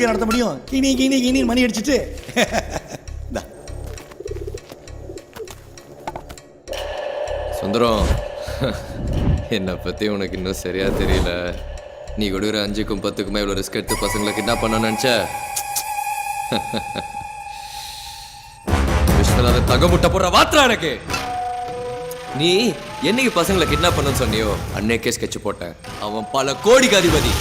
நடத்த முடியும். கிணி கிணி கிணி மணி அடிச்சிட்டு சுந்தரம், என்னை பற்றி உனக்கு இன்னும் சரியா தெரியல. நீ கொடுக்குற 5க்கும் 10க்குமே இவ்வளோ ரிஸ்க் எடுத்து பசங்களை கிட்னாப் பண்ண நினச்ச விஸ்வநாத தகமுட்ட போடுற வாத்திரா எனக்கு. நீ என்னைக்கு பசங்களை கிட்னாப் பண்ணு சொன்னியோ அன்னைக்கே ஸ்கெட்ச் போட்டேன். அவன் பல கோடிக்கு அதிபதி.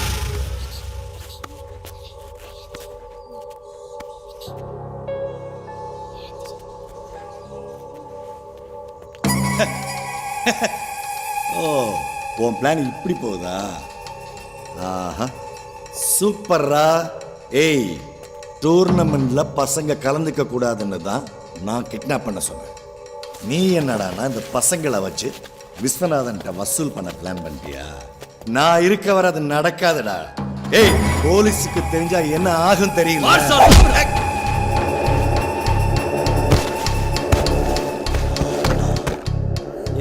ஓ, உன் பிளான் இப்படி போகுதா? ஆஹா, சூப்பர்ரா. ஏய், டூர்னமெண்ட்ல பசங்க கலந்துக்க கூடாதுன்னு தான் நான் கிட்னாப் பண்ண சொன்னேன். நீ என்னடானா இந்த பசங்களை வச்சு விஸ்வநாதன்கிட்ட வசூல் பண்ண பிளான் பண்ணிட்டியா? நான் இருக்க வர அது நடக்காதுடா. ஏய், போலீஸுக்கு தெரிஞ்சா என்ன ஆகும் தெரியல.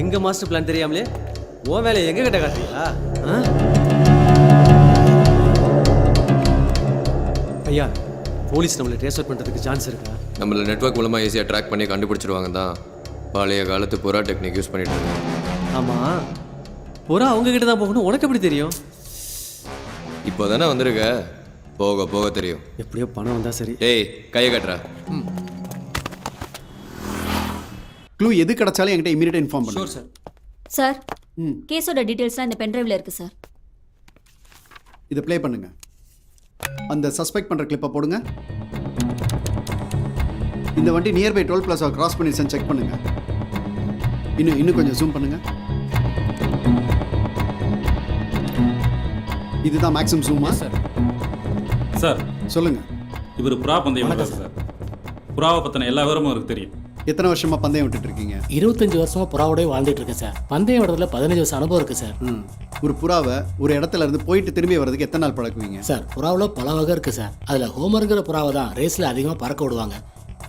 எங்க மாஸ்டர் பிளான் தெரியாமலே உன் வேலையை எங்க கிட்ட காட்டுறீங்களா? ஐயா, போலீஸ் நம்மளை ட்ரேஸ் அவுட் பண்றதுக்கு சான்ஸ் இருக்கா? நம்மள நெட்வொர்க் மூலமா ஈஸியாக ட்ராக் பண்ணி கண்டுபிடிச்சிருவாங்க தான் பழைய காலத்து புறா டெக்னிக் யூஸ் பண்ணிட்டு இருக்காங்க. ஆமா, புறா அவங்க கிட்ட தான் போகணும். உனக்கு எப்படி தெரியும்? இப்போ தானே வந்திருக்க, போக போக தெரியும். எப்படியோ பணம் வந்தா சரி. ஏய், கையை கட்டுறா. க்ளூ எது கிடைச்சாலும் என்கிட்ட இமீடியேட் இன்ஃபார்ம் பண்ணுங்க. சார். சார், கேஸோட டீடைல்ஸ்லாம் இந்த பென்ட்ரைவ்ல இருக்கு சார். இதை ப்ளே பண்ணுங்க. அந்த சஸ்பெக்ட் பண்ற கிளிப்பை போடுங்க. இந்த வண்டி நியர்பை டோல் பிளாஸா கிராஸ் பண்ணிடுச்சான்னு செக் பண்ணுங்க. இன்னும் கொஞ்சம் ஜூம் பண்ணுங்க. இதுதான் மேக்ஸிமம் ஜூமா? சார் சொல்லுங்க. இவர் புறா பந்தயம் சார். புறாவை பற்றின எல்லா விவரமும் அவருக்கு தெரியும். எத்தனை வருஷமா பந்தயம் விட்டுட்டு இருக்கீங்க? 25 வருஷமா புறாவோடய வாழ்ந்துட்டு இருக்கேன் சார். பந்தயம் விடுறதுல 15 வருஷம் அனுபவம் இருக்கு சார். ஒரு புறாவை ஒரு இடத்துல இருந்து போயிட்டு திரும்பி வர்றதுக்கு எத்தனை நாள் பழக்குவீங்க? சார், புறாவில் பல வகை இருக்கு சார். அதுல ஹோமருங்கிற புறாவை தான் ரேஸ்ல அதிகமாக பறக்க விடுவாங்க.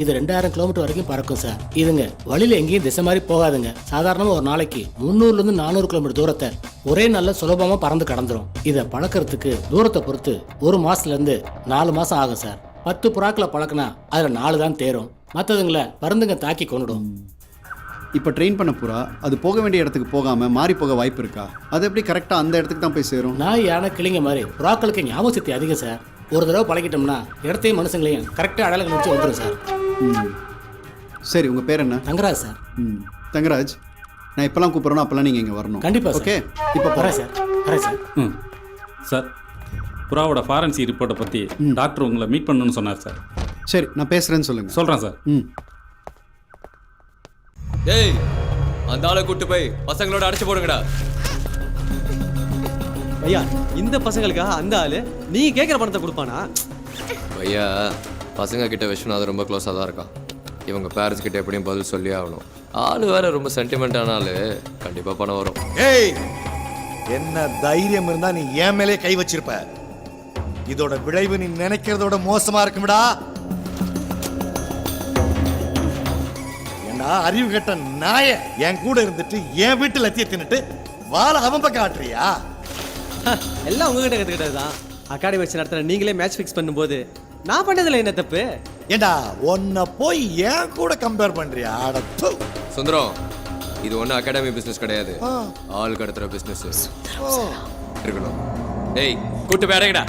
இது 2000 கிலோமீட்டர் வரைக்கும் பறக்கும் சார். இதுங்க வழியில எங்கேயும் திசை மாதிரி போகாதுங்க. சாதாரணமாக ஒரு நாளைக்கு 300 - 400 கிலோமீட்டர் தூரத்தை ஒரே நல்ல சுலபமா பறந்து கடந்துரும். இதை பழக்கிறதுக்கு தூரத்தை பொறுத்து 1 மாசத்துல இருந்து 4 மாசம் ஆகும் சார். 10 புறாக்களை பழக்கினா அதுல 4 தான் தேரும். மற்றதுங்களை பருந்துங்க தாக்கி கொண்டுடும். இப்போ ட்ரெயின் பண்ண புறா அது போக வேண்டிய இடத்துக்கு போகாம மாறி போக வாய்ப்பு இருக்கா? அது எப்படி கரெக்டாக அந்த இடத்துக்கு தான் போய் சேரும்? நாய், யானை, கிளிங்க மாதிரி புறாக்களுக்கு ஞாபக சக்தி அதிகம் சார். ஒரு தடவை பழகிட்டோம்னா இடத்தையும் மனுஷங்களையும் கரெக்டாக அடையாளம் வச்சு வந்துடும் சார். சரி, உங்கள் பேர் என்ன? தங்கராஜ் சார். தங்கராஜ், நான் எப்போல்லாம் கூப்பிட்றேனோ அப்போல்லாம் நீங்கள் இங்கே வரணும். கண்டிப்பாக. ஓகே, இப்போ வரேன் சார். வரேன் சார். சார், புறாவோட ஃபாரன்சி ரிப்போர்ட்டை பற்றி டாக்டர் உங்களை மீட் பண்ணணும்னு சொன்னார் சார். சரி, நான் பேசுகிறேன்னு சொல்லுங்கள். சொல்கிறேன் சார். ஏய், அந்த ஆளை கூட்டு போய் பசங்களோட அடைச்சு போடுங்கடா. ஐயா, இந்த பசங்களுக்காக அந்த ஆளு நீ கேட்குற பணத்தை கொடுப்பானா? ஐயா, பசங்க கிட்ட விஸ்வநாதன் ரொம்ப க்ளோஸாக தான் இருக்கான். இவங்க பேரண்ட்ஸ் கிட்ட எப்படியும் பதில் சொல்லி ஆகணும். ஆளு வேற ரொம்ப சென்டிமெண்டான ஆளு. கண்டிப்பாக பணம் வரும். ஏய், என்ன தைரியம் இருந்தா நீ என் மேலே கை வச்சிருப்ப. இதோட விளைவு நீ நினைக்கிறதோட மோசமா இருக்கும்டா. ஏன்னா அறிவு கட்ட நாய என் கூட இருந்துட்டு என் வீட்டுல லத்திய தின்னுட்டு வாழ அவன் பக்கம் ஆட்டுறியா? எல்லாம் உங்ககிட்ட கற்றுக்கிட்டது தான். அகாடமி வச்சு நடத்துகிற நீங்களே மேட்ச் ஃபிக்ஸ் பண்ணும்போது நான் பண்ணதில்லை, என்ன தப்பு? ஏண்டா உன்னை போய் என் கூட கம்பேர் பண்றியா? சுந்தரம், இது ஒன்றும் அகாடமி பிஸ்னஸ் கிடையாது. ஆள் கடத்துற பிஸ்னஸ் இருக்கணும். ஏய், கூட்டு போய் அடைங்கடா.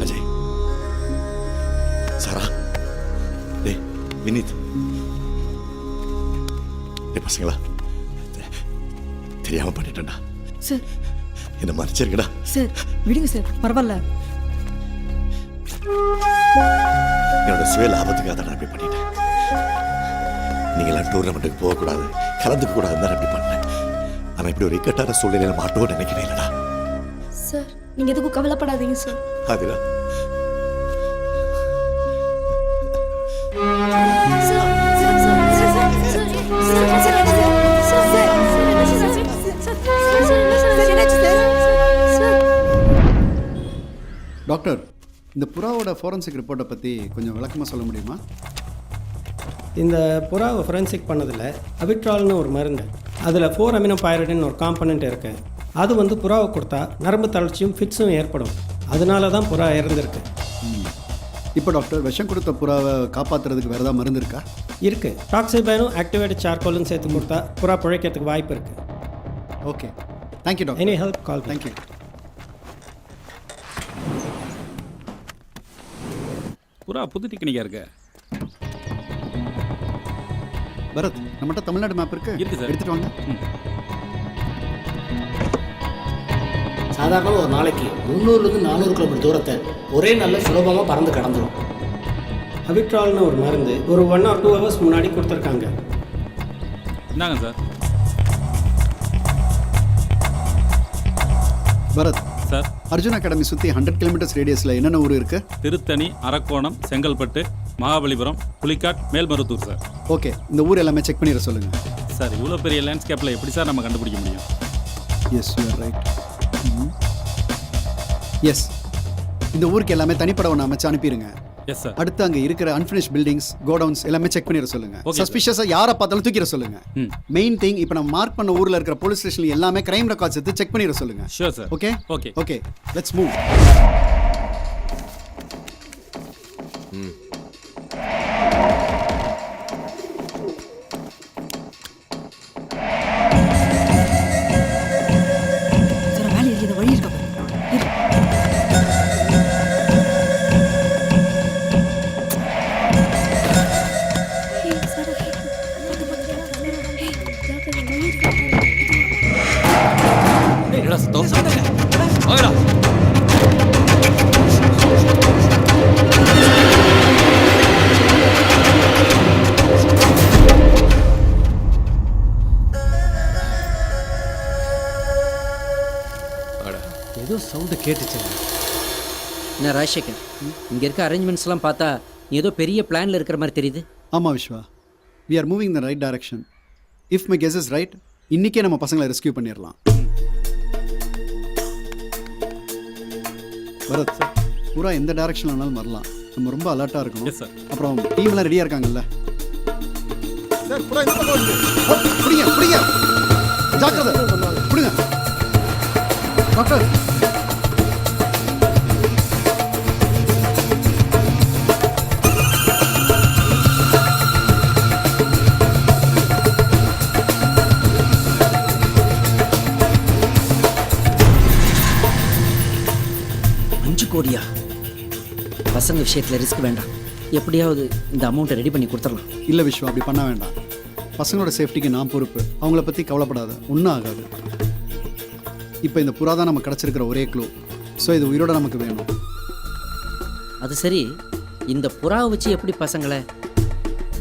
அஜய், சாரா, டேய் வினித், டேய் பசங்களா, தெரியாம பண்ணிட்டேன்டா சார். என்ன மன்னிச்சிருக்கடா சார். விடுங்க சார், பரவாயில்ல. என்னோட சுய லாபத்துக்காக தான் அப்படி பண்ணிட்டேன். நீங்களாம் டூர்னமெண்ட்டுக்கு போகக்கூடாது, கலந்துக்க கூடாதுன்னு தான் அப்படி பண்ணேன். ஆனால் இப்படி ஒரு இக்கட்டான சூழ்நிலையில மாட்டோம்னு நினைக்கிறேன் இல்லடா. சார், நீங்க எதுக்கும் கவலைப்படாதீங்க சார். அதுடா sir, sir, sir, sir, sir, sir, doctor, இந்த புறாவோட ஃபாரன்சிக் ரிப்போர்ட்டை பற்றி கொஞ்சம் விளக்கமாக சொல்ல முடியுமா? இந்த புறாவை ஃபொரென்சிக் பண்ணதில் அவிட்ரால்னு ஒரு மருந்து, அதில் 4-அமினோபைரிடின் ஒரு காம்பனண்ட் இருக்குது. அது வந்து புறாவை கொடுத்தா நரம்பு தளர்ச்சியும் ஃபிட்ஸும் ஏற்படும். அதனால தான் புறா இறந்துருக்கு. இப்போ டாக்டர், விஷம் கொடுத்த புறாவை காப்பாற்றுறதுக்கு வேறு ஏதாவது மருந்து இருக்கா? இருக்குது. டாக்ஸிபைனும் ஆக்டிவேட்டட் சார்கோலும் சேர்த்து கொடுத்தா புறா பிழைக்கிறதுக்கு வாய்ப்பு இருக்குது. Okay, thank you doctor. Any help call. Thank you. புறா புது டெக்னிக்காக இருக்கு. பரத், நம்மகிட்ட தமிழ்நாடு மேப் இருக்கு, இருக்கு சார். எடுத்துட்டு வாங்க. சாதாரணமாக ஒரு நாளைக்கு 300லேருந்து 400 கிலோமீட்டர் தூரத்தை ஒரே நாளில் சுலபமாக பறந்து கடந்துடும். அவிட்ரால்னு ஒரு மருந்து ஒரு 1 or 2 hours முன்னாடி கொடுத்துருக்காங்க. இந்தாங்க sir. Bharath sir, Arjun academy சுற்றி 100 கிலோமீட்டர்ஸ் ரேடியஸில் என்னென்ன ஊர் இருக்கு? திருத்தணி, அரக்கோணம், செங்கல்பட்டு, மகாபலிபுரம், புலிக்காட், மேல்மருத்தூர் சார். ஓகே, இந்த ஊர் எல்லாமே செக் பண்ணிட சொல்லுங்கள். சார், இவ்வளோ பெரிய லேண்ட்ஸ்கேப்பில் எப்படி சார் நம்ம கண்டுபிடிக்க முடியும்? Yes, you are right. Yes, இந்த ஊருக்கு எல்லாமே தனிப்பட ஒன்று அமைச்சு அனுப்பிடுங்க. Yes sir. அடுத்து அங்கே இருக்கிற அன்ஃபினிஷ் பில்டிங்ஸ், கோடவுன்ஸ் எல்லாமே செக் பண்ணிட சொல்லுங்க. Okay, sir. சஸ்பிஷியஸாக யாரை பார்த்தாலும் தூக்கிட சொல்லுங்க. மெயின் திங், இப்போ நம்ம மார்க் பண்ண ஊரில் இருக்கிற போலீஸ் ஸ்டேஷன் எல்லாமே கிரைம் ரெக்கார்ட்ஸ் எடுத்து செக் பண்ணிட சொல்லுங்க. Sure sir. Okay okay. Okay, let's move. Sir வேலை இல்லை, வழி இருக்கா பாரு. இரு. ஏய், சார், என்னடா சத்தம்? வாங்கடா. ஏதோ சவுண்டு கேட்டுச்சு. என்ன ராஜசேகர், இங்கே இருக்க அரேஞ்ச்மெண்ட்ஸ்லாம் பார்த்தா நீ ஏதோ பெரிய பிளானில் இருக்கிற மாதிரி தெரியுது. ஆமாம் Vishwa, we are moving the right direction. If my guess is right, இன்னைக்கே நம்ம பசங்களை ரெஸ்கியூ பண்ணிடலாம். பரத், பூரா எந்த டைரக்ஷனில் வேணாலும் வரலாம். நம்ம ரொம்ப அலர்ட்டாக இருக்கணும். Yes sir. அப்புறம் டீம்லாம் ரெடியாக இருக்காங்கல்ல? சார், புறா இந்த பக்கம் வருது. பிடிங்க பிடிங்க, ஜாக்கிரதை, பிடிங்க. டாக்டர், கோடியா? பசங்க விஷயத்தில் ரிஸ்க் வேண்டாம், எப்படியாவது இந்த அமௌண்ட்டை ரெடி பண்ணி கொடுத்துடலாம். இல்லை விஸ்வா, அப்படி பண்ண வேண்டாம். பசங்களோட சேஃப்டிக்கு நான் பொறுப்பு. அவங்கள பற்றி கவலைப்படாத, ஒன்றும் ஆகாது. இப்போ இந்த புறா தான் நம்ம கிடச்சிருக்கிற ஒரே க்ளூ. ஸோ இது உயிரோட நமக்கு வேணும். அது சரி, இந்த புறாவை வச்சு எப்படி பசங்களை?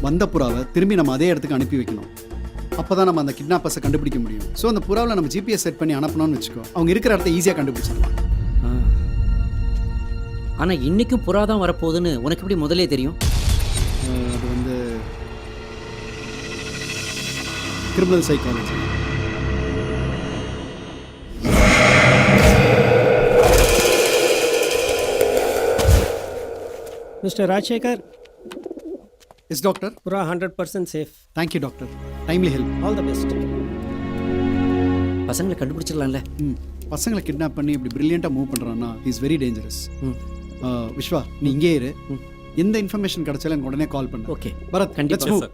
வந்த புறாவை திரும்பி நம்ம அதே இடத்துக்கு அனுப்பி வைக்கணும். அப்போ தான் நம்ம அந்த கிட்னாப்பர்ஸை கண்டுபிடிக்க முடியும். ஸோ அந்த புறாவில் நம்ம ஜிபிஎஸ் செட் பண்ணி அனுப்பணும்னு வச்சுக்கோ, அவங்க இருக்கிற இடத்த ஈஸியாக கண்டுபிடிச்சிடலாம். ஆனால் இன்றைக்கும் புறா தான் வரப்போகுதுன்னு உனக்கு எப்படி முதலே தெரியும்? அது வந்து criminal psychology. Mister Rajasekhar, yes doctor. புறா 100% safe. Thank you doctor, timely help. All the best. பசங்களை கண்டுபிடிச்சிடலாம்ல? பசங்களை கிட்னாப் பண்ணி இப்படி பிரில்லியண்ட்டாக மூவ் பண்ணுறான்னா இஸ் வெரி டேஞ்சரஸ். விஸ்வா, நீ இங்கே இரு. எந்த இன்ஃபர்மேஷன் கிடைச்சாலும் எனக்கு உடனே கால் பண்ணு. ஓகே பரத், கண்டிப்பா. let's move. சார்.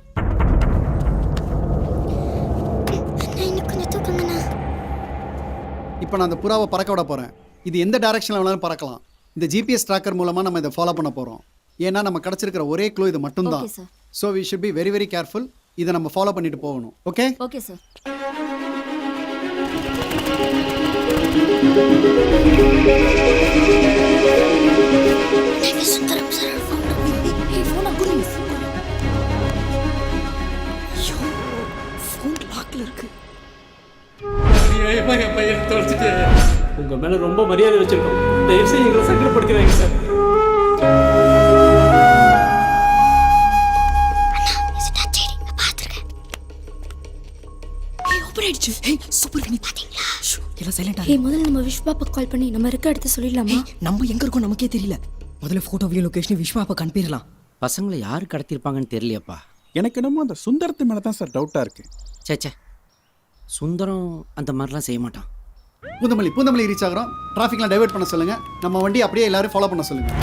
இப்போ நான் அந்த புறாவை பறக்க விட போகிறேன். இது எந்த டைரக்ஷனில் வேணாலும் பறக்கலாம். இந்த ஜிபிஎஸ் ட்ராக்கர் மூலமாக நம்ம இதை ஃபாலோ பண்ண போகிறோம். ஏன்னா நம்ம கிடச்சிருக்கிற ஒரே க்ளூ இது மட்டும்தான். Okay, sir. So we should be very very careful. இதை நம்ம ஃபாலோ பண்ணிட்டு போகணும். Okay okay sir. உங்கள் மேலே ரொம்ப மரியாதை வச்சிருக்கோம். தயவுசெய்து எங்களை சங்கடப்படுத்துறாங்க சார். ஐயோ சூப்பர் ஆயிடுச்சு. ஏய் சூப்பர் நீ பாத்தீங்களா? எல்லாம் சைலண்டா. ஏய் முதல்ல நம்ம விஷ்வாப்பா கால் பண்ணி நம்ம இருக்க இடத்த சொல்லிடலாமா? நம்ம எங்க இருக்கோம் நமக்கே தெரியல. முதல்ல போட்டோவையும் லொகேஷனையும் விஷ்வாப்பா அனுப்பிடலாம். பசங்களை யார் கடத்திருப்பாங்கன்னு தெரியலையாப்பா. எனக்கு என்னமோ அந்த சுந்தரத்து மேலே தான் சார் டவுட்டாக இருக்குது. சேச்சே, சுந்தரம் அந்த மாதிரிலாம் செய்ய மாட்டான். பூந்தமல்லி ரீச் ஆகிறோம். டிராஃபிக்லாம் டைவர்ட் பண்ண சொல்லுங்கள். நம்ம வண்டி அப்படியே எல்லாரும் ஃபாலோ பண்ண சொல்லுங்கள்.